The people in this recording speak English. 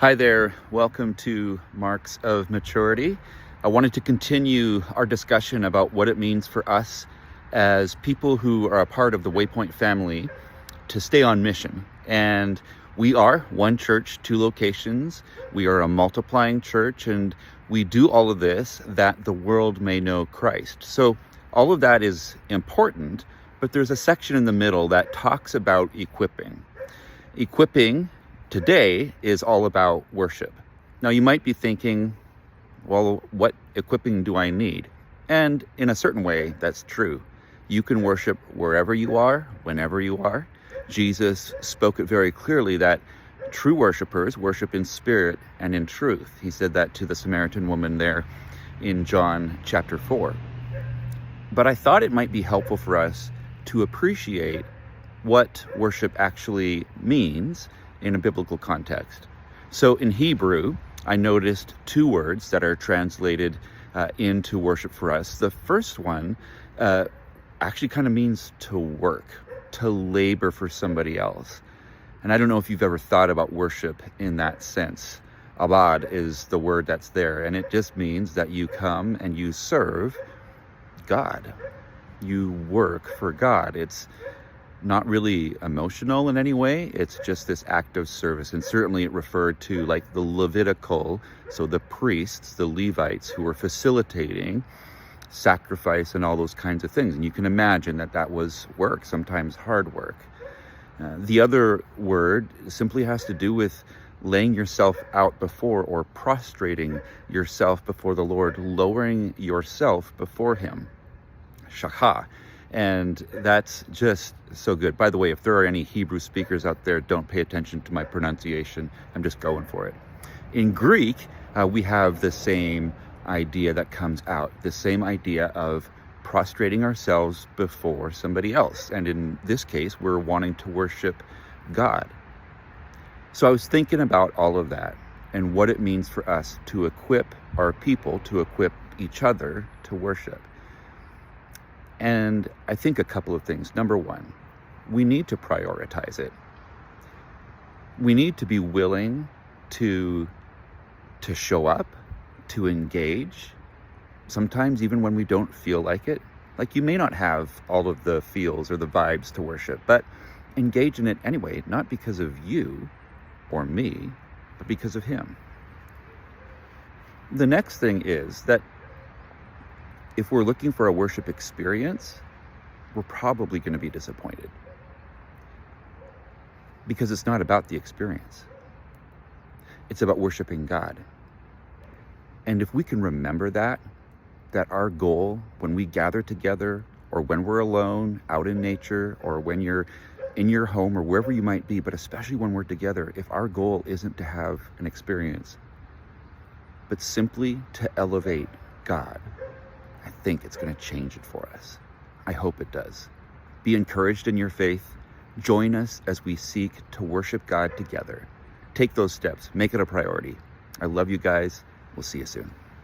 Hi there, welcome to Marks of Maturity. I wanted to continue our discussion about what it means for us as people who are a part of the Waypoint family to stay on mission. And we are one church, two locations. We are a multiplying church, and we do all of this that the world may know Christ. So all of that is important, but there's a section in the middle that talks about equipping. Equipping today is all about worship. Now you might be thinking, well, what equipping do I need? And in a certain way, that's true. You can worship wherever you are, whenever you are. Jesus spoke it very clearly that true worshipers worship in spirit and in truth. He said that to the Samaritan woman there in John chapter 4. But I thought it might be helpful for us to appreciate what worship actually means in a biblical context. So in Hebrew, I noticed two words that are translated into worship for us. The first one actually kind of means to work, to labor for somebody else. And I don't know if you've ever thought about worship in that sense. Abad is the word that's there, and it just means that you come and you serve God. You work for God. It's not really emotional in any way. It's just this act of service. And certainly it referred to like the Levitical, so the priests, the Levites who were facilitating sacrifice and all those kinds of things. And you can imagine that that was work, sometimes hard work. The other word simply has to do with laying yourself out before, or prostrating yourself before the Lord, lowering yourself before Him. Shachah. And that's just so good. By the way, if there are any Hebrew speakers out there, don't pay attention to my pronunciation. I'm just going for it. In Greek, we have the same idea that comes out, the same idea of prostrating ourselves before somebody else. And in this case, we're wanting to worship God. So I was thinking about all of that and what it means for us to equip our people, to equip each other to worship. And I think a couple of things. Number one, we need to prioritize it. We need to be willing to show up, to engage, sometimes even when we don't feel like it. Like you may not have all of the feels or the vibes to worship, but engage in it anyway, not because of you or me, but because of Him. The next thing is that if we're looking for a worship experience, we're probably going to be disappointed. Because it's not about the experience. It's about worshiping God. And if we can remember that our goal when we gather together, or when we're alone, out in nature, or when you're in your home, or wherever you might be, but especially when we're together, if our goal isn't to have an experience, but simply to elevate God, I think it's going to change it for us. I hope it does. Be encouraged in your faith. Join us as we seek to worship God together. Take those steps. Make it a priority. I love you guys. We'll see you soon.